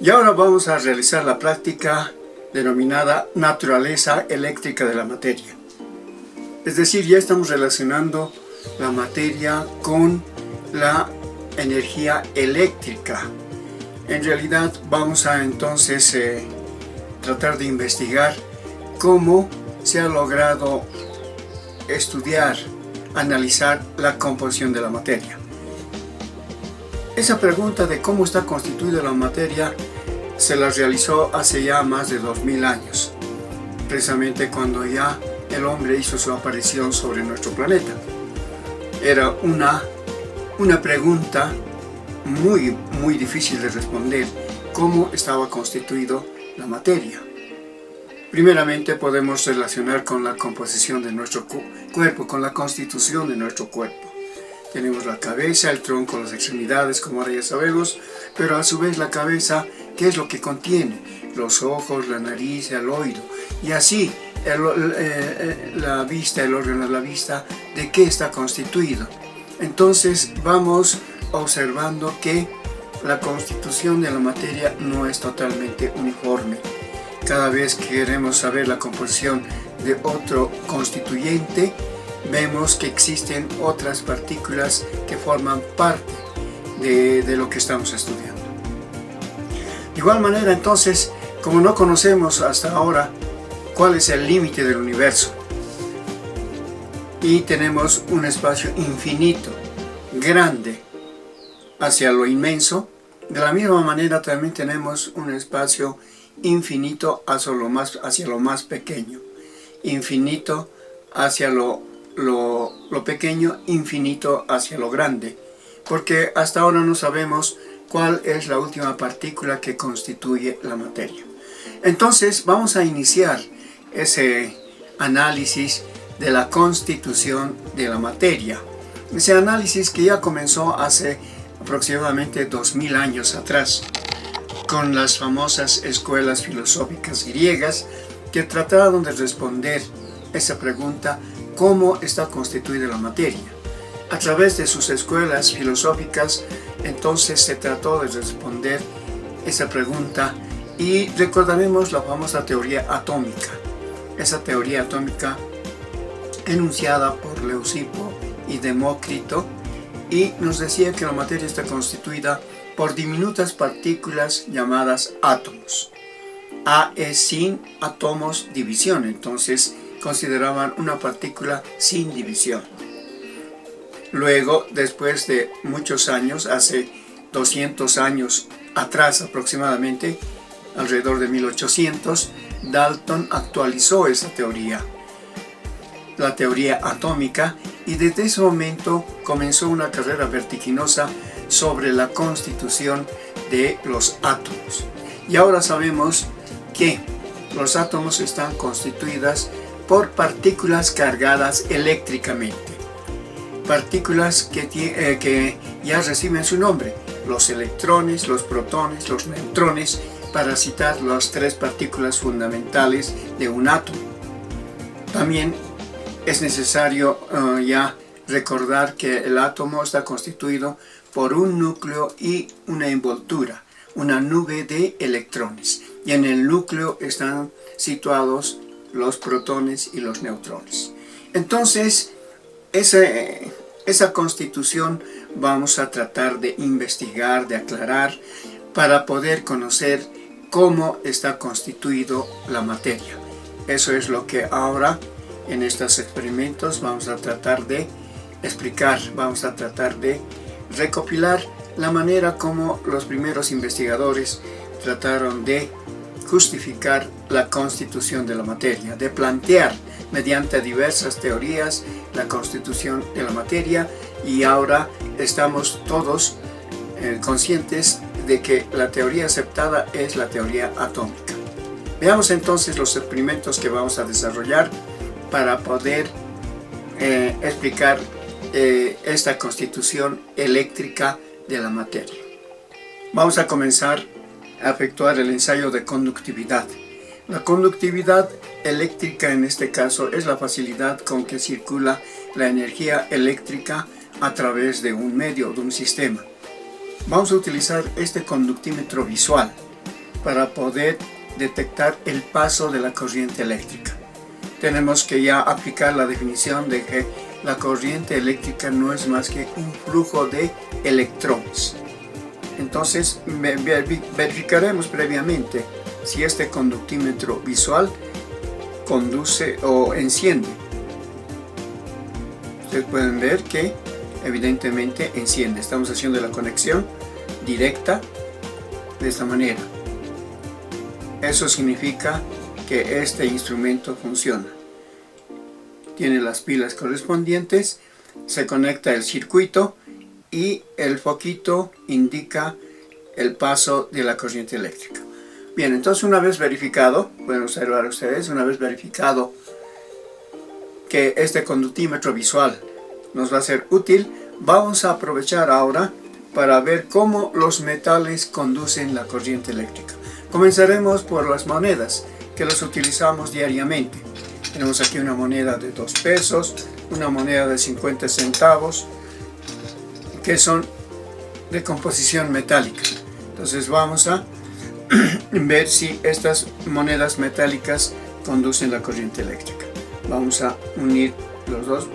Y ahora vamos a realizar la práctica denominada naturaleza eléctrica de la materia. Es decir, ya estamos relacionando la materia con la energía eléctrica. En realidad vamos a entonces tratar de investigar cómo se ha logrado estudiar, analizar la composición de la materia. Esa pregunta de cómo está constituida la materia se la realizó hace ya más de 2000 años, precisamente cuando ya el hombre hizo su aparición sobre nuestro planeta. Era una pregunta muy difícil de responder, cómo estaba constituido la materia. Primeramente podemos relacionar con la composición de nuestro cuerpo, con la constitución de nuestro cuerpo. Tenemos la cabeza, el tronco, las extremidades, como ahora ya sabemos, pero a su vez la cabeza, ¿qué es lo que contiene? Los ojos, la nariz, el oído. Y así, la vista, el órgano de la vista, ¿de qué está constituido? Entonces vamos observando que la constitución de la materia no es totalmente uniforme. Cada vez que queremos saber la composición de otro constituyente, vemos que existen otras partículas que forman parte de lo que estamos estudiando. De igual manera, entonces, como no conocemos hasta ahora cuál es el límite del universo, y tenemos un espacio infinito, grande, hacia lo inmenso, de la misma manera también tenemos un espacio infinito hacia lo más pequeño, infinito hacia lo pequeño, infinito hacia lo grande, porque hasta ahora no sabemos cuál es la última partícula que constituye la materia. Entonces vamos a iniciar ese análisis de la constitución de la materia, ese análisis que ya comenzó hace aproximadamente 2000 años atrás, con las famosas escuelas filosóficas griegas que trataron de responder esa pregunta: ¿cómo está constituida la materia? A través de sus escuelas filosóficas, entonces se trató de responder esa pregunta, y recordaremos la famosa teoría atómica. Esa teoría atómica enunciada por Leucipo y Demócrito, y nos decía que la materia está constituida por diminutas partículas llamadas átomos. A es sin átomos división, entonces consideraban una partícula sin división. Luego, después de muchos años, hace 200 años atrás aproximadamente, alrededor de 1800, Dalton actualizó esa teoría, la teoría atómica, y desde ese momento comenzó una carrera vertiginosa sobre la constitución de los átomos. Y ahora sabemos que los átomos están constituidas por partículas cargadas eléctricamente, partículas que ya reciben su nombre: los electrones, los protones, los neutrones, para citar las tres partículas fundamentales de un átomo. También es necesario ya recordar que el átomo está constituido por un núcleo y una envoltura, una nube de electrones, y en el núcleo están situados los protones y los neutrones. Entonces, esa constitución vamos a tratar de investigar, de aclarar, para poder conocer cómo está constituido la materia. Eso es lo que ahora en estos experimentos vamos a tratar de explicar, vamos a tratar de recopilar la manera como los primeros investigadores trataron de justificar la constitución de la materia, de plantear mediante diversas teorías la constitución de la materia, y ahora estamos todos conscientes de que la teoría aceptada es la teoría atómica. Veamos entonces los experimentos que vamos a desarrollar para poder explicar esta constitución eléctrica de la materia. Vamos a comenzar a efectuar el ensayo de conductividad. La conductividad eléctrica en este caso es la facilidad con que circula la energía eléctrica a través de un medio, de un sistema. Vamos a utilizar este conductímetro visual. para poder detectar el paso de la corriente eléctrica. Tenemos que ya aplicar la definición de que la corriente eléctrica no es más que un flujo de electrones. Entonces verificaremos previamente si este conductímetro visual conduce o enciende. Ustedes pueden ver que evidentemente enciende. Estamos haciendo la conexión directa de esta manera. Eso significa que este instrumento funciona. Tiene las pilas correspondientes, se conecta el circuito y el foquito indica el paso de la corriente eléctrica. Bien, entonces una vez verificado, pueden observar ustedes, una vez verificado que este conductímetro visual nos va a ser útil, vamos a aprovechar ahora para ver cómo los metales conducen la corriente eléctrica. Comenzaremos por las monedas, que las utilizamos diariamente. Tenemos aquí una moneda de 2 pesos, una moneda de 50 centavos, que son de composición metálica. Entonces vamos a ver si estas monedas metálicas conducen la corriente eléctrica. Vamos a unir los dos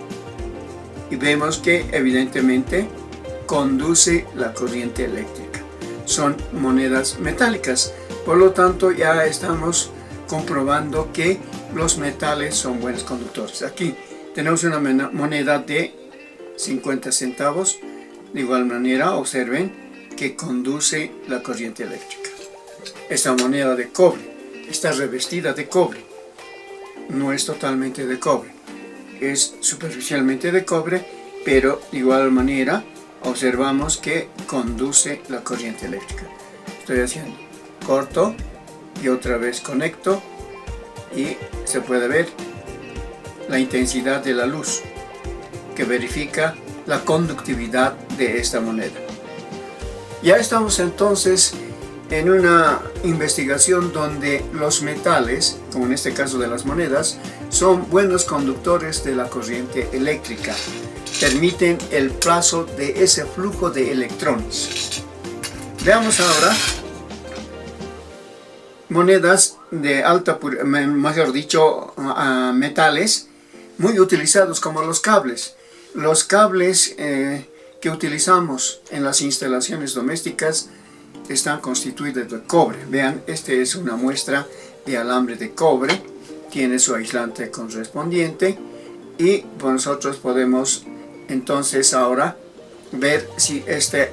y vemos que evidentemente conduce la corriente eléctrica. Son monedas metálicas, por lo tanto ya estamos comprobando que los metales son buenos conductores. Aquí tenemos una moneda de 50 centavos, de igual manera observen que conduce la corriente eléctrica. Esta moneda de cobre está revestida de cobre, no es totalmente de cobre, es superficialmente de cobre, pero de igual manera observamos que conduce la corriente eléctrica. Estoy haciendo corto y otra vez conecto y se puede ver la intensidad de la luz que verifica la conductividad de esta moneda. Ya estamos entonces en una investigación donde los metales, como en este caso de las monedas, son buenos conductores de la corriente eléctrica. Permiten el paso de ese flujo de electrones. Veamos ahora monedas de alta pureza, mejor dicho, metales muy utilizados como los cables. Los cables que utilizamos en las instalaciones domésticas están constituidos de cobre. Vean, este es una muestra de alambre de cobre, tiene su aislante correspondiente y nosotros podemos entonces ahora ver si este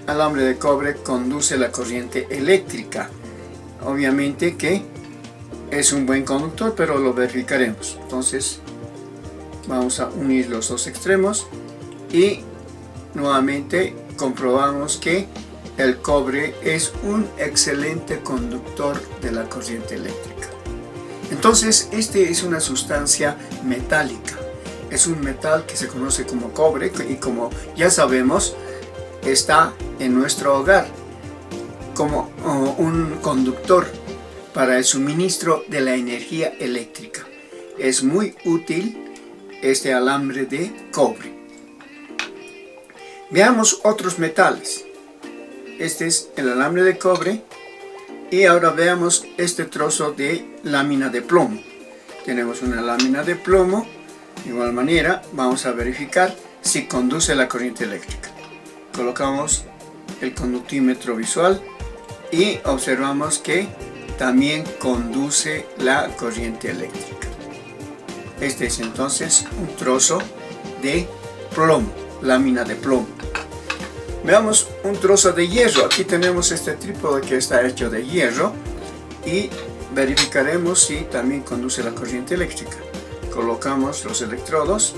alambre de cobre conduce la corriente eléctrica. Obviamente que es un buen conductor, pero lo verificaremos. Entonces vamos a unir los dos extremos y nuevamente comprobamos que el cobre es un excelente conductor de la corriente eléctrica. Entonces, este es una sustancia metálica. Es un metal que se conoce como cobre y, como ya sabemos, está en nuestro hogar como un conductor para el suministro de la energía eléctrica. Es muy útil este alambre de cobre. Veamos otros metales. Este es el alambre de cobre y ahora veamos este trozo de lámina de plomo. Tenemos una lámina de plomo, de igual manera vamos a verificar si conduce la corriente eléctrica. Colocamos el conductímetro visual y observamos que también conduce la corriente eléctrica. Este es entonces un trozo de plomo, lámina de plomo. Veamos un trozo de hierro. Aquí tenemos este trípode que está hecho de hierro y verificaremos si también conduce la corriente eléctrica. Colocamos los electrodos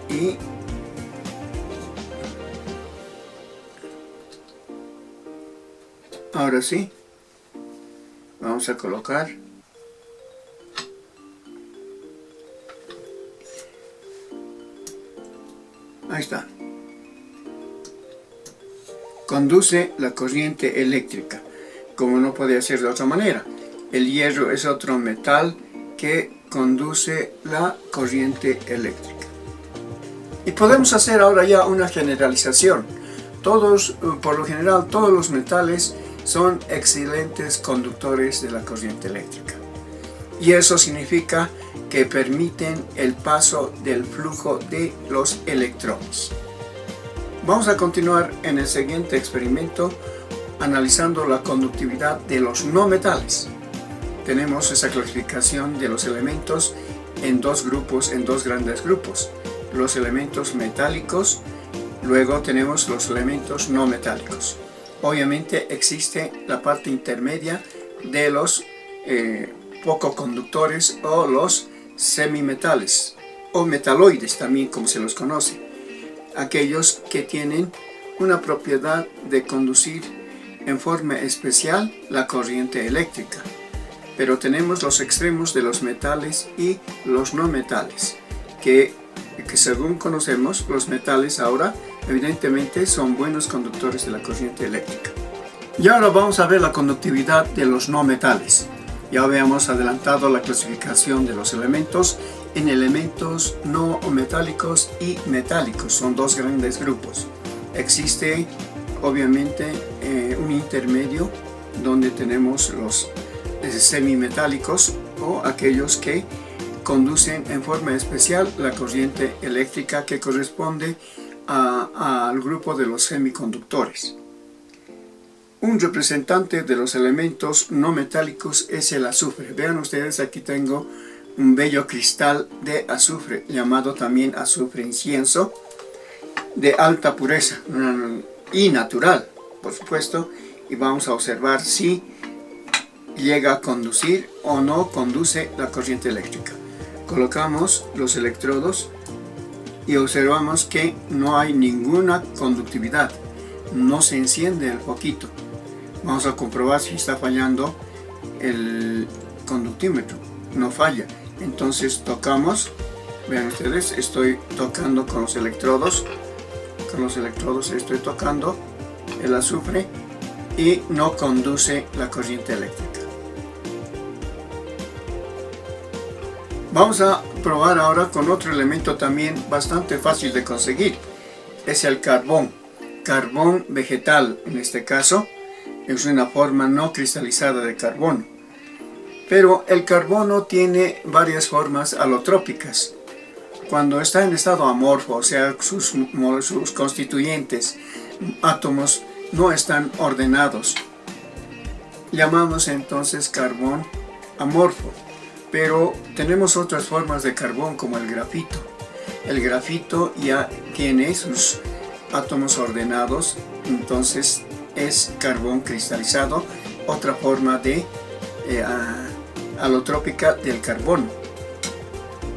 y ahora sí, vamos a colocar ahí está. Conduce la corriente eléctrica, como no podía ser de otra manera. El hierro es otro metal que conduce la corriente eléctrica. Y podemos hacer ahora ya una generalización. Por lo general, todos los metales son excelentes conductores de la corriente eléctrica. Y eso significa que permiten el paso del flujo de los electrones. Vamos a continuar en el siguiente experimento analizando la conductividad de los no metales. Tenemos esa clasificación de los elementos en dos grupos, en dos grandes grupos. Los elementos metálicos, luego tenemos los elementos no metálicos. Obviamente existe la parte intermedia de los poco conductores o los semimetales o metaloides también, como se los conoce, aquellos que tienen una propiedad de conducir en forma especial la corriente eléctrica. Pero tenemos los extremos de los metales y los no metales, que según conocemos, los metales ahora evidentemente son buenos conductores de la corriente eléctrica. Y ahora vamos a ver la conductividad de los no metales. Ya habíamos adelantado la clasificación de los elementos en elementos no metálicos y metálicos. Son dos grandes grupos. Existe obviamente un intermedio donde tenemos los semimetálicos o aquellos que conducen en forma especial la corriente eléctrica, que corresponde al grupo de los semiconductores. Un representante de los elementos no metálicos es el azufre. Vean ustedes, aquí tengo un bello cristal de azufre, llamado también azufre incienso, de alta pureza y natural, por supuesto, y vamos a observar si llega a conducir o no conduce la corriente eléctrica. Colocamos los electrodos y observamos que no hay ninguna conductividad, no se enciende el foquito. Vamos a comprobar si está fallando el conductímetro. No falla. Entonces tocamos, vean ustedes, estoy tocando con los electrodos estoy tocando el azufre y no conduce la corriente eléctrica. Vamos a probar ahora con otro elemento también bastante fácil de conseguir. Es el carbón vegetal. En este caso es una forma no cristalizada de carbono. Pero el carbono tiene varias formas alotrópicas. Cuando está en estado amorfo, o sea, sus constituyentes, átomos, no están ordenados, llamamos entonces carbón amorfo. Pero tenemos otras formas de carbón, como el grafito. El grafito ya tiene sus átomos ordenados, entonces es carbón cristalizado, otra forma de alotrópica del carbono.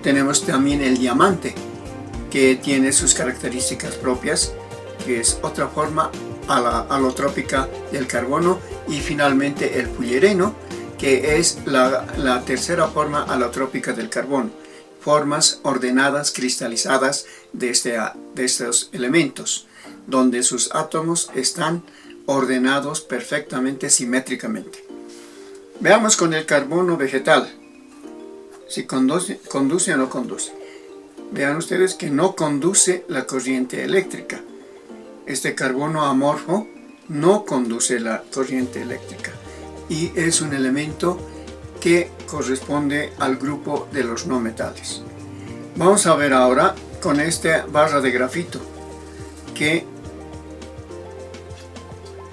Tenemos también el diamante, que tiene sus características propias, que es otra forma alotrópica del carbono. Y finalmente el fullereno, que es la tercera forma alotrópica del carbono. Formas ordenadas, cristalizadas de estos elementos, donde sus átomos están ordenados perfectamente, simétricamente. Veamos con el carbono vegetal, si conduce o no conduce. Vean ustedes que no conduce la corriente eléctrica. Este carbono amorfo no conduce la corriente eléctrica y es un elemento que corresponde al grupo de los no metales. Vamos a ver ahora con esta barra de grafito que,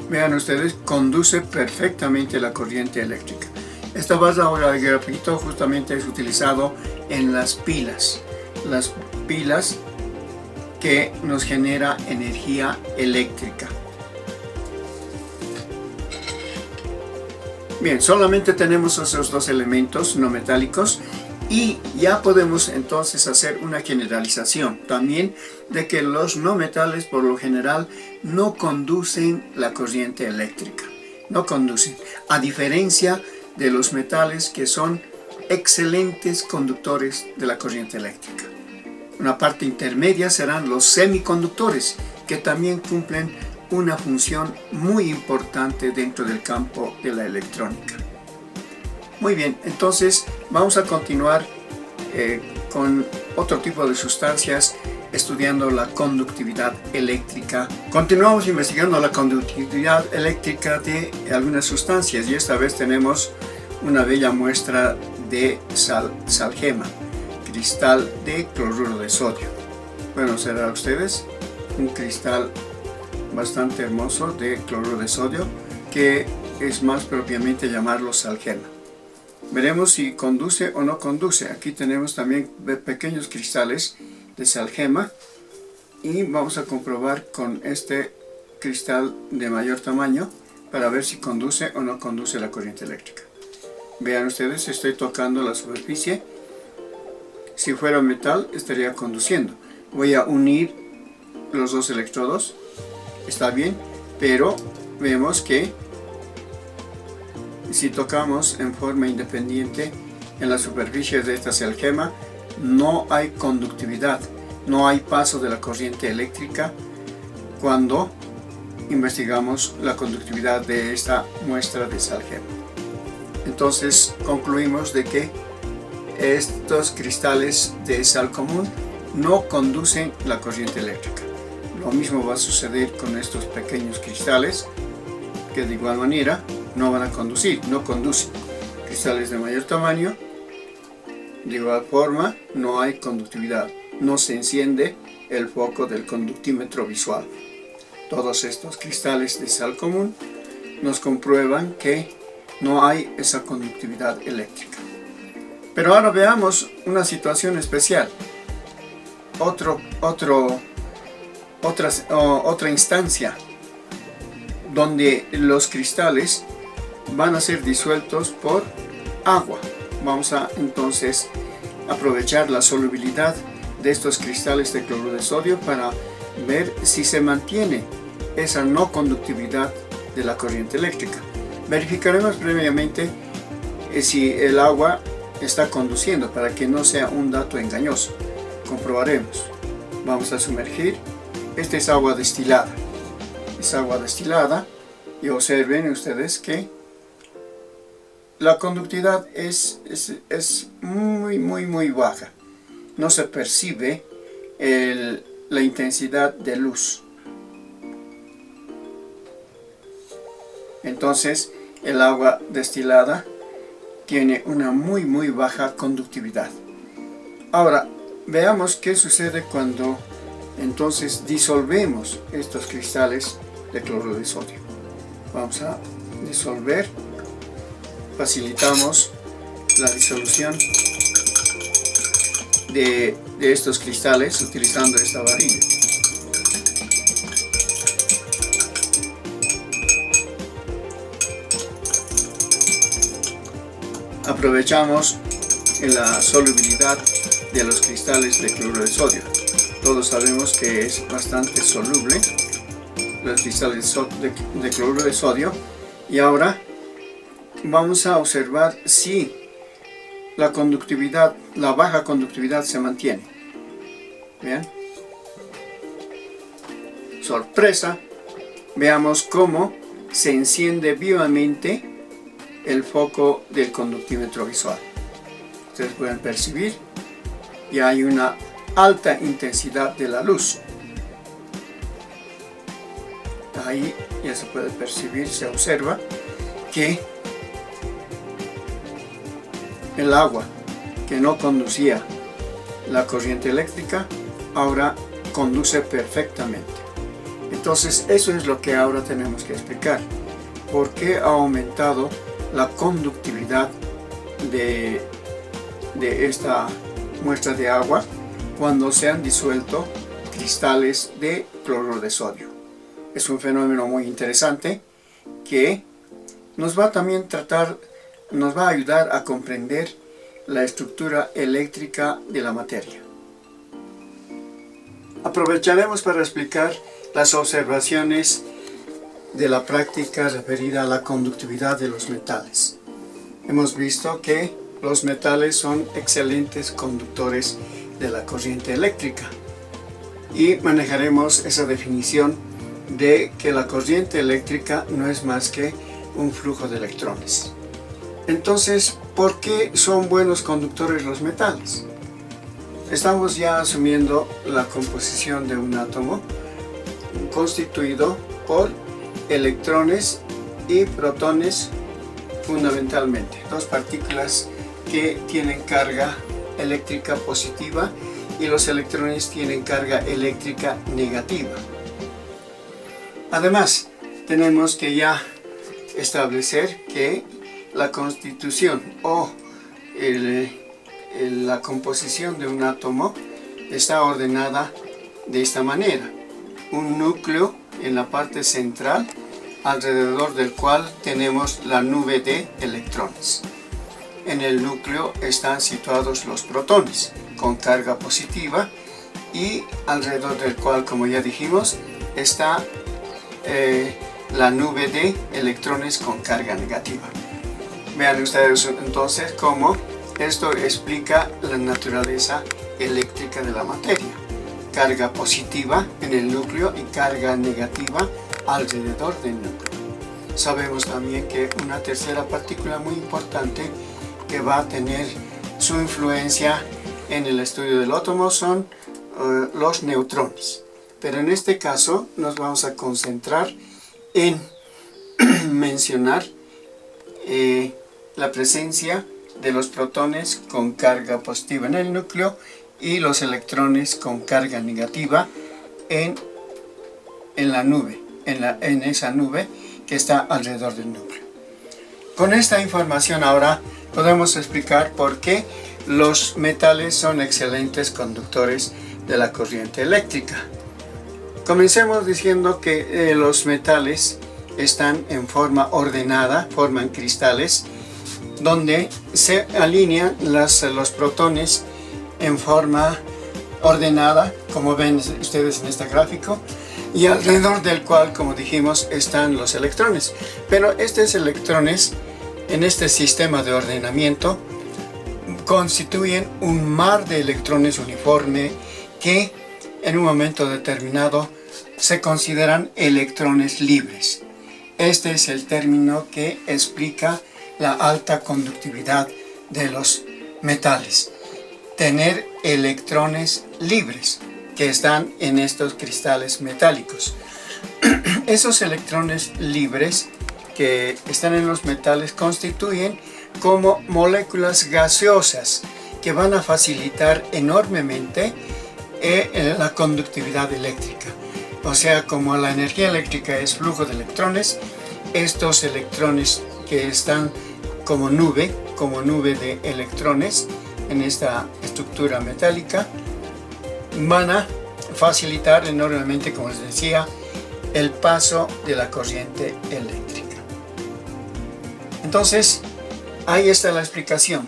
vean ustedes, conduce perfectamente la corriente eléctrica. Esta barra de grafito justamente es utilizado en las pilas que nos genera energía eléctrica. Bien, solamente tenemos esos dos elementos no metálicos y ya podemos entonces hacer una generalización también de que los no metales por lo general no conducen la corriente eléctrica. No conducen, a diferencia de los metales que son excelentes conductores de la corriente eléctrica. Una parte intermedia serán los semiconductores, que también cumplen una función muy importante dentro del campo de la electrónica. Muy bien, entonces vamos a continuar con otro tipo de sustancias estudiando la conductividad eléctrica. Continuamos investigando la conductividad eléctrica de algunas sustancias y esta vez tenemos una bella muestra de salgema, cristal de cloruro de sodio. Bueno, será ustedes un cristal bastante hermoso de cloruro de sodio, que es más propiamente llamarlo salgema. Veremos si conduce o no conduce. Aquí tenemos también pequeños cristales de salgema y vamos a comprobar con este cristal de mayor tamaño para ver si conduce o no conduce la corriente eléctrica. Vean ustedes, estoy tocando la superficie. Si fuera metal estaría conduciendo. Voy a unir los dos electrodos, está bien, pero vemos que si tocamos en forma independiente en la superficie de esta salgema, no hay conductividad, no hay paso de la corriente eléctrica cuando investigamos la conductividad de esta muestra de salgema. Entonces concluimos de que estos cristales de sal común no conducen la corriente eléctrica. Lo mismo va a suceder con estos pequeños cristales, que de igual manera no van a conducir, no conducen. Cristales de mayor tamaño, de igual forma, no hay conductividad, no se enciende el foco del conductímetro visual. Todos estos cristales de sal común nos comprueban que no hay esa conductividad eléctrica. Pero ahora veamos una situación especial. Otra instancia donde los cristales van a ser disueltos por agua. Vamos a entonces aprovechar la solubilidad de estos cristales de cloruro de sodio para ver si se mantiene esa no conductividad de la corriente eléctrica. Verificaremos previamente si el agua está conduciendo para que no sea un dato engañoso. Comprobaremos. Vamos a sumergir. Esta es agua destilada. Es agua destilada y observen ustedes que la conductividad es muy baja. No se percibe la intensidad de luz. Entonces el agua destilada tiene una muy baja conductividad. Ahora veamos qué sucede cuando entonces disolvemos estos cristales de cloruro de sodio. Vamos a disolver, facilitamos la disolución de estos cristales utilizando esta varilla. Aprovechamos la solubilidad de los cristales de cloruro de sodio. Todos sabemos que es bastante soluble los cristales de cloruro de sodio. Y ahora vamos a observar si la conductividad, la baja conductividad se mantiene. Bien. Sorpresa, veamos cómo se enciende vivamente el foco del conductímetro visual. Ustedes pueden percibir y hay una alta intensidad de la luz. Ahí ya se puede percibir, se observa que el agua que no conducía la corriente eléctrica ahora conduce perfectamente. Entonces eso es lo que ahora tenemos que explicar. ¿Por qué ha aumentado la conductividad de esta muestra de agua cuando se han disuelto cristales de cloruro de sodio? Es un fenómeno muy interesante que nos va a ayudar a comprender la estructura eléctrica de la materia. Aprovecharemos para explicar las observaciones de la práctica referida a la conductividad de los metales. Hemos visto que los metales son excelentes conductores de la corriente eléctrica y manejaremos esa definición de que la corriente eléctrica no es más que un flujo de electrones. Entonces, ¿por qué son buenos conductores los metales? estamos ya asumiendo la composición de un átomo constituido por electrones y protones, fundamentalmente, dos partículas que tienen carga eléctrica positiva y los electrones tienen carga eléctrica negativa. Además, tenemos que ya establecer que la constitución o la composición de un átomo está ordenada de esta manera: un núcleo en la parte central, alrededor del cual tenemos la nube de electrones. En el núcleo están situados los protones con carga positiva y alrededor del cual, como ya dijimos, está la nube de electrones con carga negativa. Vean ustedes entonces cómo esto explica la naturaleza eléctrica de la materia: carga positiva en el núcleo y carga negativa alrededor del núcleo. Sabemos también que una tercera partícula muy importante que va a tener su influencia en el estudio del átomo son los neutrones. Pero en este caso nos vamos a concentrar en mencionar la presencia de los protones con carga positiva en el núcleo y los electrones con carga negativa en la nube, en esa nube que está alrededor del núcleo. Con esta información ahora podemos explicar por qué los metales son excelentes conductores de la corriente eléctrica. Comencemos diciendo que los metales están en forma ordenada, forman cristales, donde se alinean los protones en forma ordenada, como ven ustedes en este gráfico, y alrededor del cual, como dijimos, están los electrones. Pero estos electrones, en este sistema de ordenamiento, constituyen un mar de electrones uniforme que en un momento determinado se consideran electrones libres. Este es el término que explica la alta conductividad de los metales: tener electrones libres que están en estos cristales metálicos. Esos electrones libres que están en los metales constituyen como moléculas gaseosas que van a facilitar enormemente la conductividad eléctrica. O sea, como la energía eléctrica es flujo de electrones, estos electrones que están como nube de electrones en esta estructura metálica, van a facilitar enormemente, como les decía, el paso de la corriente eléctrica. Entonces, ahí está la explicación: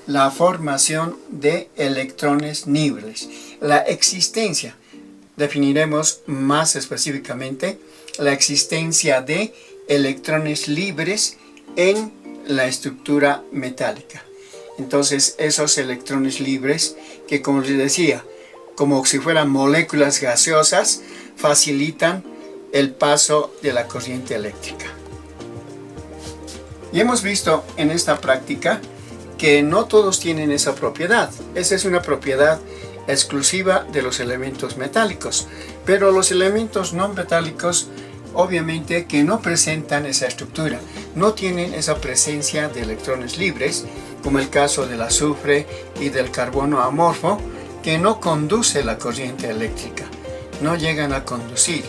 la formación de electrones libres, la existencia. Definiremos más específicamente la existencia de electrones libres en la estructura metálica. Entonces, esos electrones libres que, como les decía, como si fueran moléculas gaseosas, facilitan el paso de la corriente eléctrica. Y hemos visto en esta práctica que no todos tienen esa propiedad. Esa es una propiedad exclusiva de los elementos metálicos, pero los elementos no metálicos obviamente que no presentan esa estructura, no tienen esa presencia de electrones libres, como el caso del azufre y del carbono amorfo, que no conduce la corriente eléctrica, no llegan a conducir.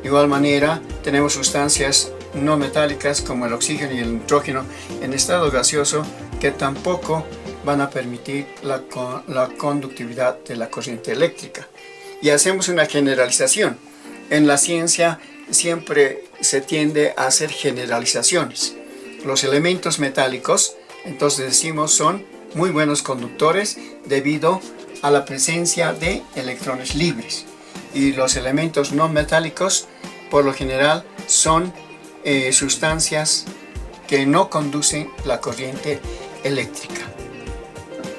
De igual manera, tenemos sustancias no metálicas como el oxígeno y el nitrógeno en estado gaseoso que tampoco van a permitir la conductividad de la corriente eléctrica. Y hacemos una generalización. En la ciencia siempre se tiende a hacer generalizaciones. Los elementos metálicos, entonces decimos, son muy buenos conductores debido a la presencia de electrones libres. Y los elementos no metálicos, por lo general, son sustancias que no conducen la corriente eléctrica.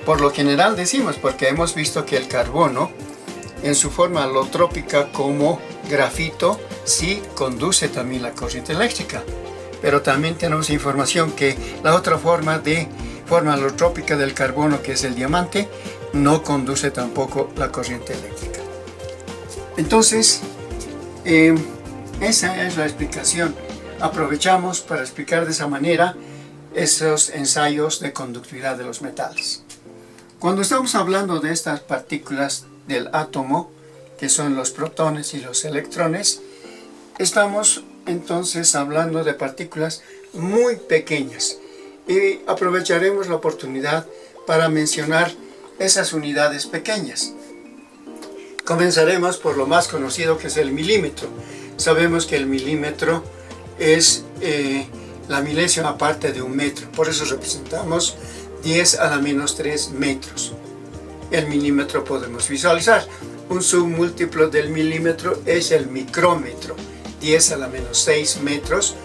Por lo general decimos, porque hemos visto que el carbono, en su forma alotrópica como grafito, sí conduce también la corriente eléctrica. Pero también tenemos información que la otra forma alotrópica del carbono, que es el diamante, no conduce tampoco la corriente eléctrica. Entonces, esa es la explicación. Aprovechamos para explicar de esa manera esos ensayos de conductividad de los metales. Cuando estamos hablando de estas partículas del átomo, que son los protones y los electrones, estamos entonces hablando de partículas muy pequeñas y aprovecharemos la oportunidad para mencionar esas unidades pequeñas. Comenzaremos por lo más conocido, que es el milímetro. Sabemos que el milímetro es la milésima parte de un metro, por eso representamos 10 a la menos 3 metros. El milímetro podemos visualizar. Un submúltiplo del milímetro es el micrómetro, 10 a la menos 6 metros.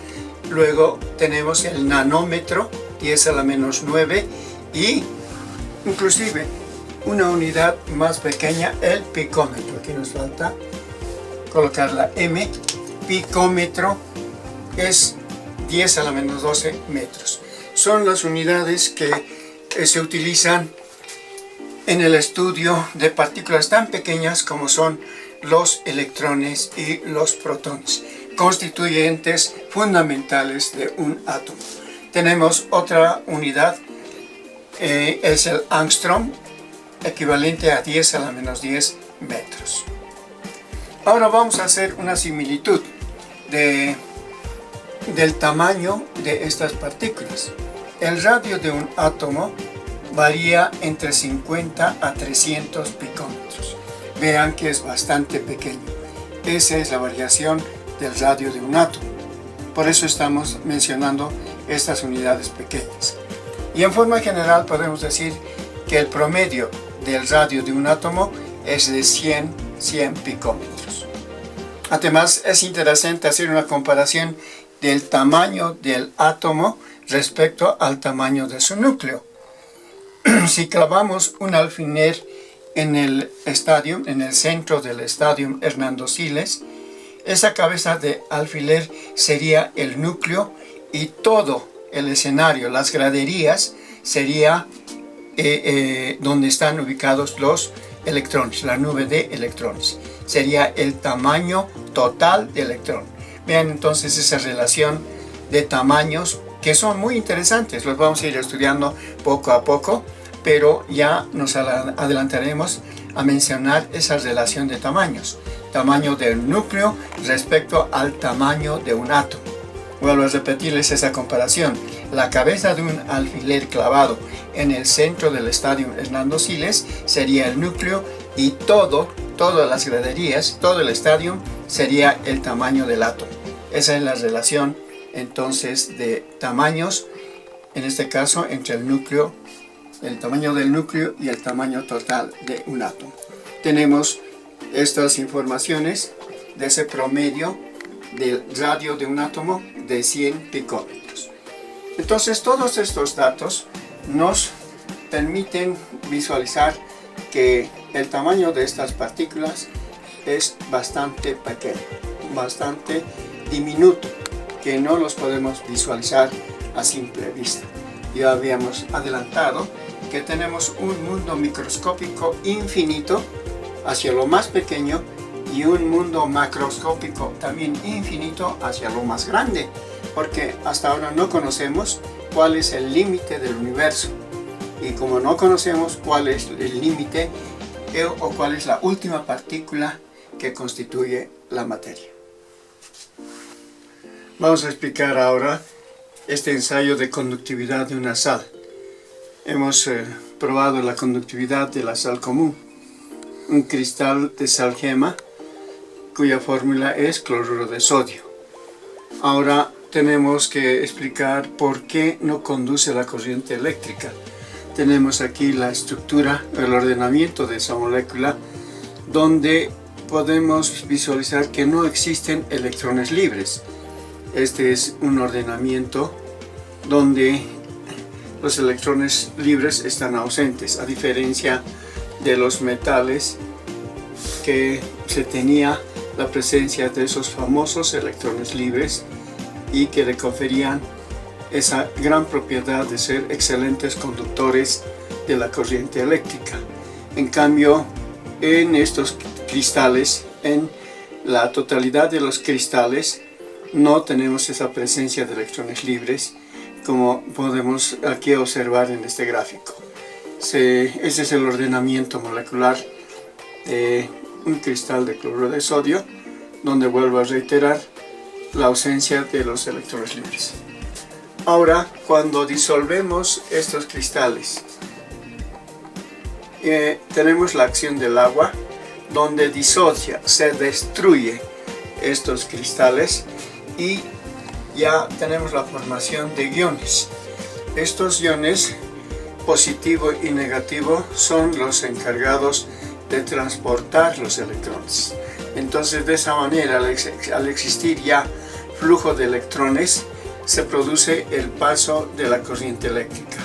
Luego tenemos el nanómetro, 10 a la menos 9, y inclusive una unidad más pequeña, el picómetro. Aquí nos falta colocar la M. Picómetro es 10 a la menos 12 metros. Son las unidades que se utilizan en el estudio de partículas tan pequeñas como son los electrones y los protones, constituyentes fundamentales de un átomo. Tenemos otra unidad, es el ángstrom, equivalente a 10 a la menos 10 metros. Ahora vamos a hacer una similitud del tamaño de estas partículas. El radio de un átomo varía entre 50 a 300 picómetros. Vean que es bastante pequeño. Esa es la variación del radio de un átomo. Por eso estamos mencionando estas unidades pequeñas. Y en forma general podemos decir que el promedio del radio de un átomo es de 100 picómetros. Además, es interesante hacer una comparación del tamaño del átomo respecto al tamaño de su núcleo. Si clavamos un alfiler en el centro del estadio Hernando Siles, esa cabeza de alfiler sería el núcleo y todo el escenario, las graderías, sería donde están ubicados los electrones, la nube de electrones. Sería el tamaño total de electrón. Vean entonces esa relación de tamaños que son muy interesantes. Los vamos a ir estudiando poco a poco, pero ya nos adelantaremos a mencionar esa relación de tamaños. Tamaño del núcleo respecto al tamaño de un átomo. Vuelvo a repetirles esa comparación. La cabeza de un alfiler clavado en el centro del estadio Hernando Siles sería el núcleo, y todas las graderías, todo el estadio sería el tamaño del átomo. Esa es la relación entonces de tamaños, en este caso entre el núcleo, el tamaño del núcleo y el tamaño total de un átomo. Tenemos estas informaciones de ese promedio del radio de un átomo de 100 picómetros. Entonces todos estos datos nos permiten visualizar que el tamaño de estas partículas es bastante pequeño, bastante diminuto, que no los podemos visualizar a simple vista. Ya habíamos adelantado que tenemos un mundo microscópico infinito hacia lo más pequeño y un mundo macroscópico también infinito hacia lo más grande, porque hasta ahora no conocemos cuál es el límite del universo, y como no conocemos cuál es el límite o cuál es la última partícula que constituye la materia. Vamos a explicar ahora este ensayo de conductividad de una sal. Hemos probado la conductividad de la sal común, un cristal de sal gema cuya fórmula es cloruro de sodio. Ahora tenemos que explicar por qué no conduce la corriente eléctrica. Tenemos aquí la estructura, el ordenamiento de esa molécula, donde podemos visualizar que no existen electrones libres. Este es un ordenamiento donde los electrones libres están ausentes, a diferencia de los metales, que se tenía la presencia de esos famosos electrones libres y que le conferían esa gran propiedad de ser excelentes conductores de la corriente eléctrica. En cambio, en estos cristales, en la totalidad de los cristales, no tenemos esa presencia de electrones libres, como podemos aquí observar en este gráfico. Ese es el ordenamiento molecular de un cristal de cloruro de sodio, donde vuelvo a reiterar la ausencia de los electrones libres. Ahora, cuando disolvemos estos cristales, tenemos la acción del agua, donde disocia, se destruye estos cristales y ya tenemos la formación de iones. Estos iones, positivo y negativo, son los encargados de transportar los electrones. Entonces, de esa manera, al existir ya flujo de electrones, se produce el paso de la corriente eléctrica,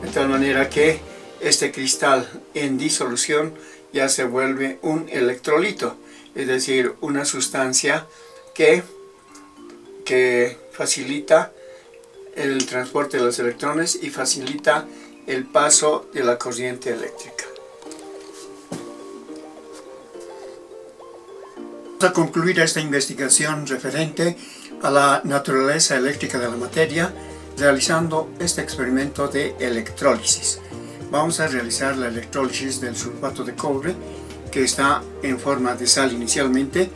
de tal manera que este cristal en disolución ya se vuelve un electrolito, es decir, una sustancia que facilita el transporte de los electrones y facilita el paso de la corriente eléctrica. Vamos a concluir esta investigación referente a la naturaleza eléctrica de la materia realizando este experimento de electrólisis. Vamos a realizar la electrólisis del sulfato de cobre, que está en forma de sal inicialmente,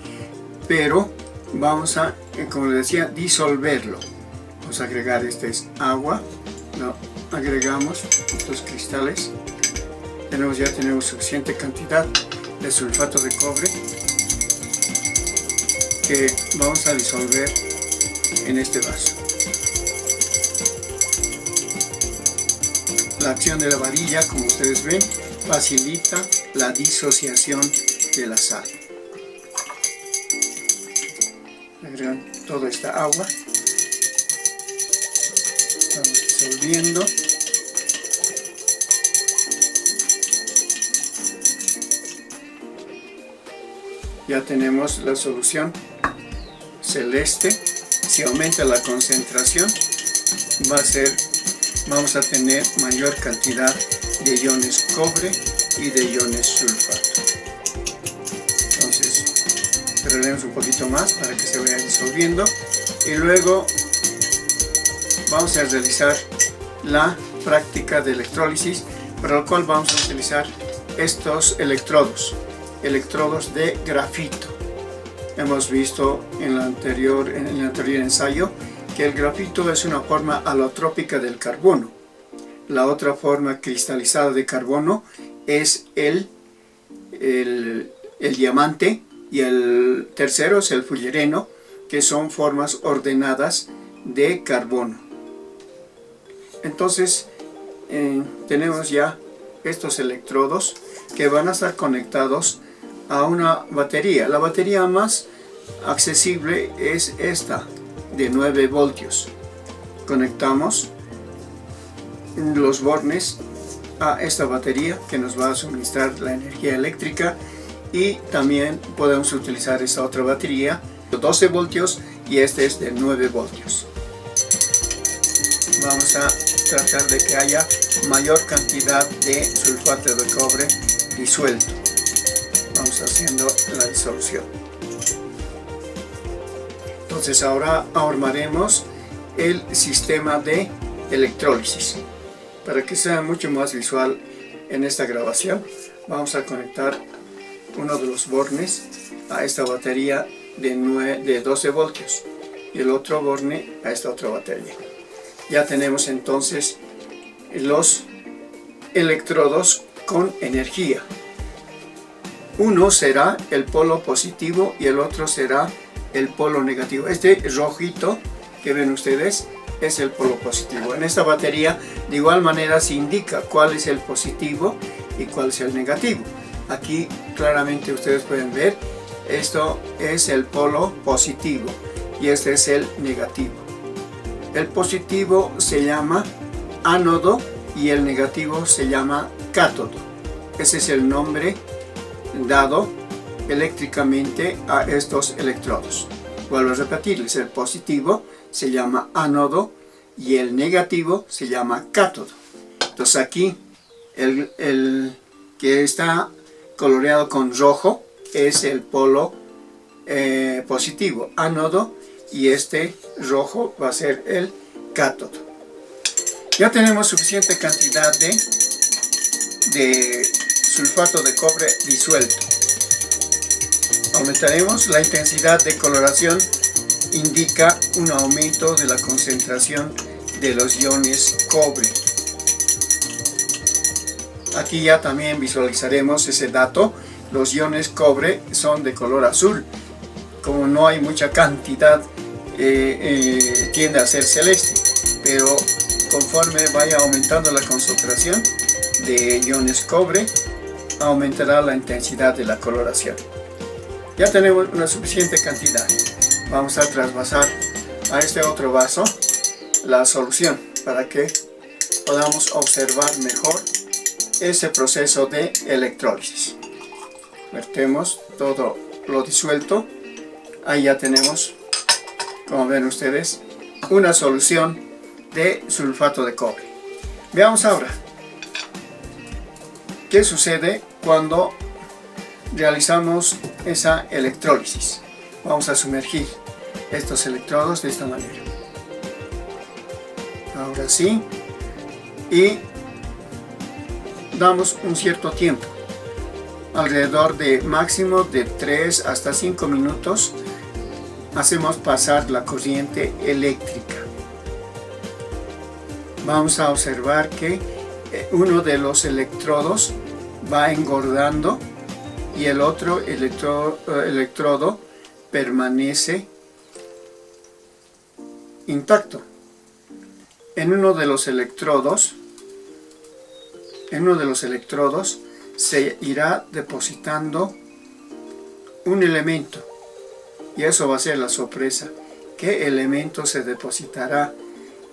pero vamos a, como les decía, disolverlo. Vamos a agregar, este es agua, lo agregamos estos cristales, ya tenemos suficiente cantidad de sulfato de cobre que vamos a disolver en este vaso. La acción de la varilla, como ustedes ven, facilita la disociación de la sal. Agregan toda esta agua, vamos disolviendo. Ya tenemos la solución celeste. Si aumenta la concentración, vamos a tener mayor cantidad de iones cobre y de iones sulfato. Entonces, cerraremos un poquito más para que se vaya disolviendo y luego vamos a realizar la práctica de electrólisis, para lo cual vamos a utilizar estos electrodos de grafito. Hemos visto en el anterior ensayo que el grafito es una forma alotrópica del carbono. La otra forma cristalizada de carbono es el diamante, y el tercero es el fullereno, que son formas ordenadas de carbono. Entonces tenemos ya estos electrodos que van a estar conectados a una batería. La batería más accesible es esta, de 9 voltios. Conectamos los bornes a esta batería que nos va a suministrar la energía eléctrica, y también podemos utilizar esta otra batería de 12 voltios y este es de 9 voltios. Vamos a tratar de que haya mayor cantidad de sulfato de cobre disuelto. Vamos haciendo la disolución. Entonces ahora armaremos el sistema de electrólisis. Para que sea mucho más visual en esta grabación, vamos a conectar uno de los bornes a esta batería de 12 voltios y el otro borne a esta otra batería. Ya tenemos entonces los electrodos con energía. Uno será el polo positivo y el otro será el polo negativo. Este rojito que ven ustedes es el polo positivo. En esta batería de igual manera se indica cuál es el positivo y cuál es el negativo. Aquí claramente ustedes pueden ver, esto es el polo positivo y este es el negativo. El positivo se llama ánodo y el negativo se llama cátodo. Ese es el nombre dado eléctricamente a estos electrodos. Vuelvo a repetirles, el positivo se llama ánodo y el negativo se llama cátodo. Entonces aquí el que está coloreado con rojo es el polo positivo, ánodo, y este rojo va a ser el cátodo. Ya tenemos suficiente cantidad de sulfato de cobre disuelto. Aumentaremos la intensidad de coloración, indica un aumento de la concentración de los iones cobre. Aquí ya también visualizaremos ese dato. Los iones cobre son de color azul. Como no hay mucha cantidad, tiende a ser celeste, pero conforme vaya aumentando la concentración de iones cobre, aumentará la intensidad de la coloración. Ya tenemos una suficiente cantidad. Vamos a trasvasar a este otro vaso la solución para que podamos observar mejor ese proceso de electrólisis. Vertemos todo lo disuelto. Ahí ya tenemos, como ven ustedes, una solución de sulfato de cobre. Veamos ahora qué sucede cuando realizamos esa electrólisis. Vamos a sumergir estos electrodos de esta manera. Ahora sí, y damos un cierto tiempo, alrededor de máximo de 3 hasta 5 minutos. Hacemos pasar la corriente eléctrica. Vamos a observar que uno de los electrodos va engordando y el otro electrodo permanece intacto. En uno de los electrodos se irá depositando un elemento, y eso va a ser la sorpresa. ¿Qué elemento se depositará?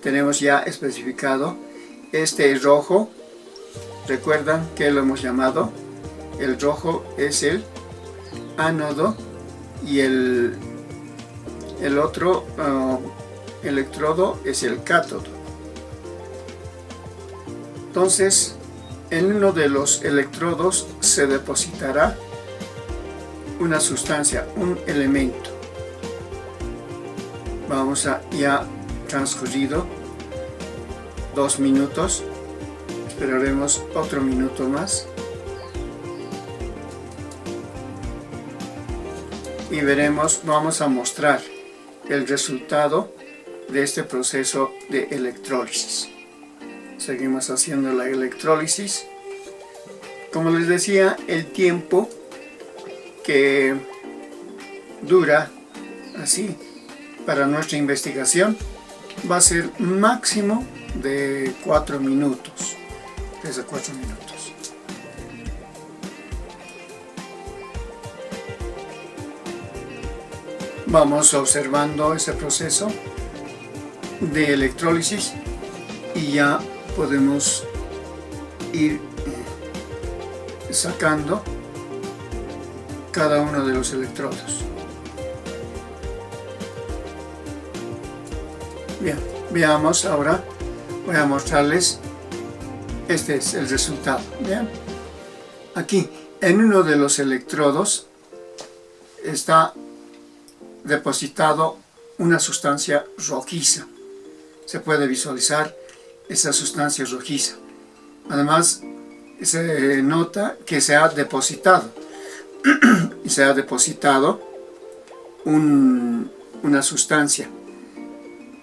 Tenemos ya especificado este rojo. Recuerdan que lo hemos llamado, el rojo es el ánodo y el otro electrodo es el cátodo. Entonces, en uno de los electrodos se depositará una sustancia, un elemento. Vamos a ya transcurrido 2 minutos. Esperaremos otro minuto más y veremos, vamos a mostrar el resultado de este proceso de electrólisis. Seguimos haciendo la electrólisis. Como les decía, el tiempo que dura así para nuestra investigación va a ser máximo de 4 minutos. 3 a 4 minutos. Vamos observando ese proceso de electrólisis y ya podemos ir sacando cada uno de los electrodos. Bien, veamos ahora, voy a mostrarles. Este es el resultado. Bien, aquí en uno de los electrodos está depositado una sustancia rojiza. Se puede visualizar esa sustancia rojiza. Además, se nota que se ha depositado y se ha depositado una sustancia.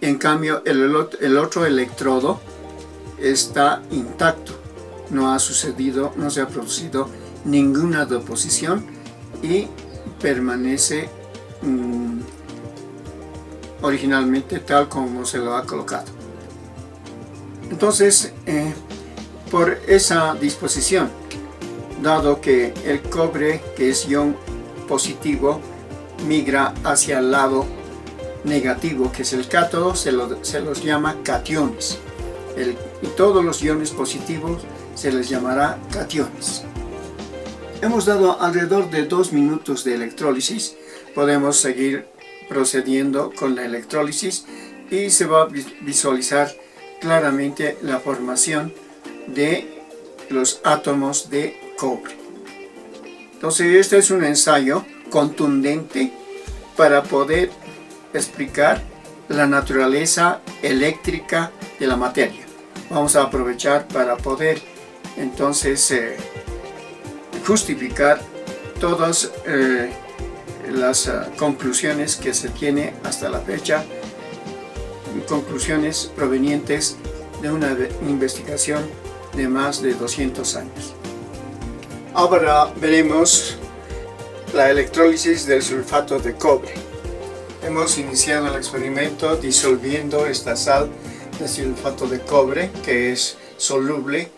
En cambio, el otro electrodo está intacto, no se ha producido ninguna deposición y permanece originalmente tal como se lo ha colocado. Entonces, por esa disposición, dado que el cobre, que es ion positivo, migra hacia el lado negativo, que es el cátodo, se los llama cationes. Y todos los iones positivos se les llamará cationes. Hemos dado alrededor de 2 minutos de electrólisis. Podemos seguir procediendo con la electrólisis y se va a visualizar claramente la formación de los átomos de cobre. Entonces este es un ensayo contundente para poder explicar la naturaleza eléctrica de la materia. Vamos a aprovechar para poder entonces justificar todas las conclusiones que se tiene hasta la fecha, conclusiones provenientes de una investigación de más de 200 años. Ahora veremos la electrólisis del sulfato de cobre. Hemos iniciado el experimento disolviendo esta sal de sulfato de cobre, que es soluble,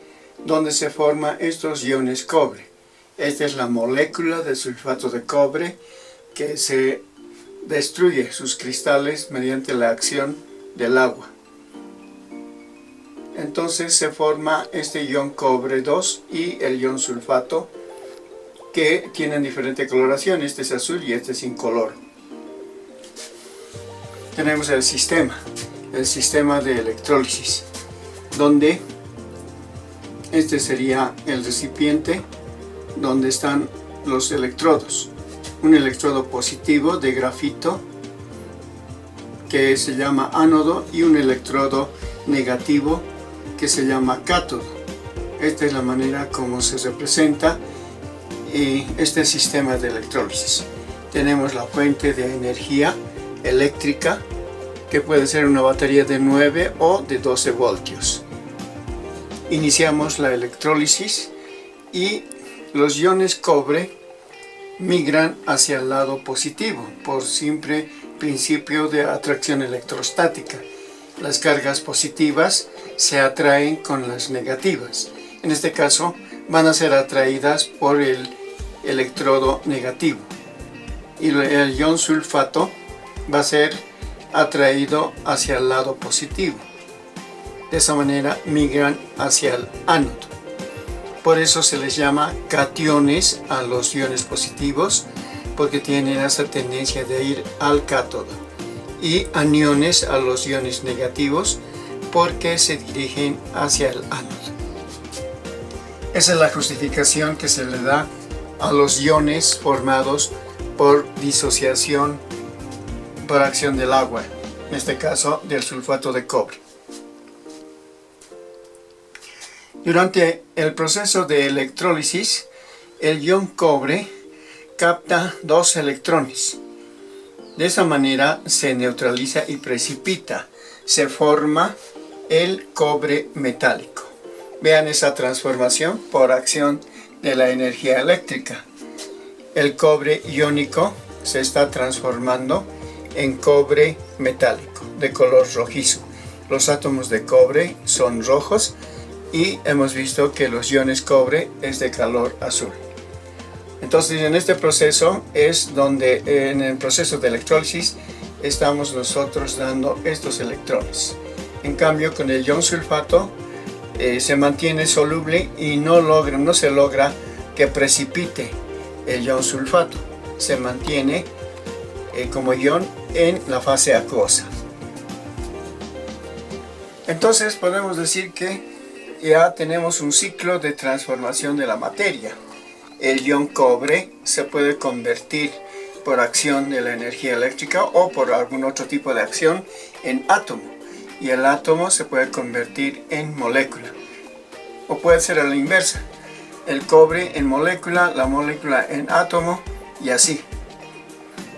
donde se forman estos iones cobre. Esta es la molécula de sulfato de cobre que se destruye sus cristales mediante la acción del agua. Entonces se forma este ion cobre 2 y el ion sulfato, que tienen diferente coloración. Este es azul y este es incoloro. Tenemos el sistema de electrólisis, donde este sería el recipiente donde están los electrodos. Un electrodo positivo de grafito que se llama ánodo y un electrodo negativo que se llama cátodo. Esta es la manera como se representa este sistema de electrólisis. Tenemos la fuente de energía eléctrica, que puede ser una batería de 9 o de 12 voltios. Iniciamos la electrólisis y los iones cobre migran hacia el lado positivo por simple principio de atracción electrostática. Las cargas positivas se atraen con las negativas. En este caso van a ser atraídas por el electrodo negativo, y el ion sulfato va a ser atraído hacia el lado positivo. De esa manera migran hacia el ánodo. Por eso se les llama cationes a los iones positivos, porque tienen esa tendencia de ir al cátodo, y aniones a los iones negativos, porque se dirigen hacia el ánodo. Esa es la justificación que se le da a los iones formados por disociación por acción del agua, en este caso del sulfato de cobre. Durante el proceso de electrólisis, el ion cobre capta 2 electrones. De esa manera se neutraliza y precipita. Se forma el cobre metálico. Vean esa transformación por acción de la energía eléctrica. El cobre iónico se está transformando en cobre metálico de color rojizo. Los átomos de cobre son rojos y hemos visto que los iones cobre es de color azul. Entonces en este proceso es donde en el proceso de electrólisis estamos nosotros dando estos electrones. En cambio con el ion sulfato se mantiene soluble y no se logra que precipite el ion sulfato. Se mantiene como ion en la fase acuosa. Entonces podemos decir que ya tenemos un ciclo de transformación de la materia. El ion cobre se puede convertir por acción de la energía eléctrica o por algún otro tipo de acción en átomo, y el átomo se puede convertir en molécula, o puede ser a la inversa, el cobre en molécula, la molécula en átomo, y así.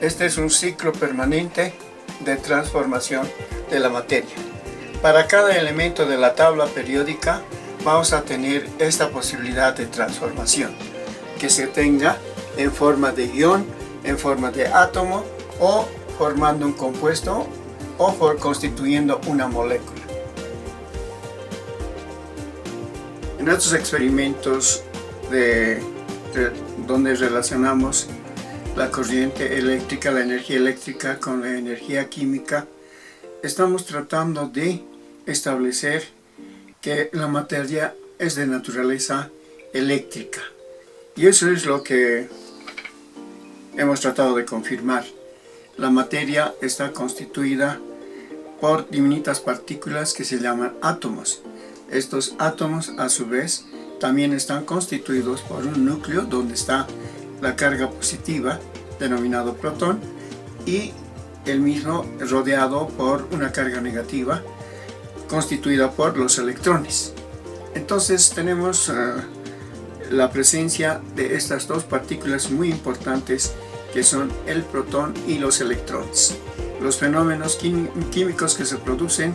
Este es un ciclo permanente de transformación de la materia. Para cada elemento de la tabla periódica vamos a tener esta posibilidad de transformación, que se tenga en forma de ion, en forma de átomo, o formando un compuesto, o constituyendo una molécula. En estos experimentos donde relacionamos la corriente eléctrica, la energía eléctrica con la energía química, estamos tratando de establecer que la materia es de naturaleza eléctrica. Y eso es lo que hemos tratado de confirmar. La materia está constituida por diminutas partículas que se llaman átomos. Estos átomos a su vez también están constituidos por un núcleo donde está la carga positiva, denominado protón, y el mismo rodeado por una carga negativa, constituida por los electrones. Entonces tenemos la presencia de estas dos partículas muy importantes que son el protón y los electrones. Los fenómenos químicos que se producen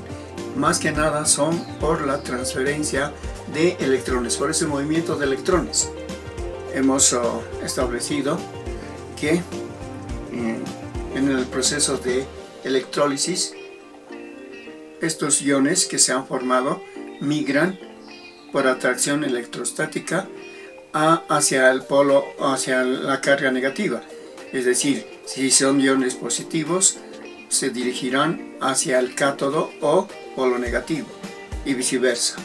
más que nada son por la transferencia de electrones, por ese movimiento de electrones. Hemos establecido que en el proceso de electrólisis, estos iones que se han formado migran por atracción electrostática hacia el polo, hacia la carga negativa. Es decir, si son iones positivos, se dirigirán hacia el cátodo o polo negativo y viceversa.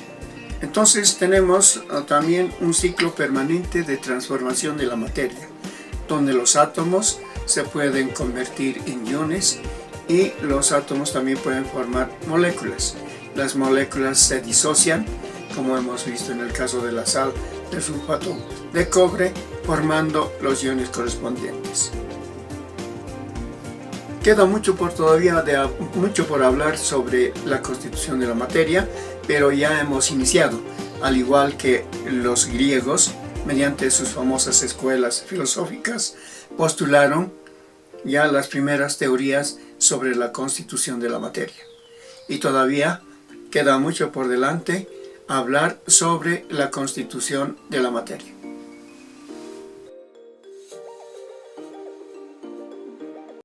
Entonces tenemos también un ciclo permanente de transformación de la materia, donde los átomos se pueden convertir en iones y los átomos también pueden formar moléculas. Las moléculas se disocian, como hemos visto en el caso de la sal de sulfato de cobre, formando los iones correspondientes. Queda mucho por hablar sobre la constitución de la materia, pero ya hemos iniciado, al igual que los griegos, mediante sus famosas escuelas filosóficas, postularon ya las primeras teorías sobre la constitución de la materia. Y todavía queda mucho por delante hablar sobre la constitución de la materia.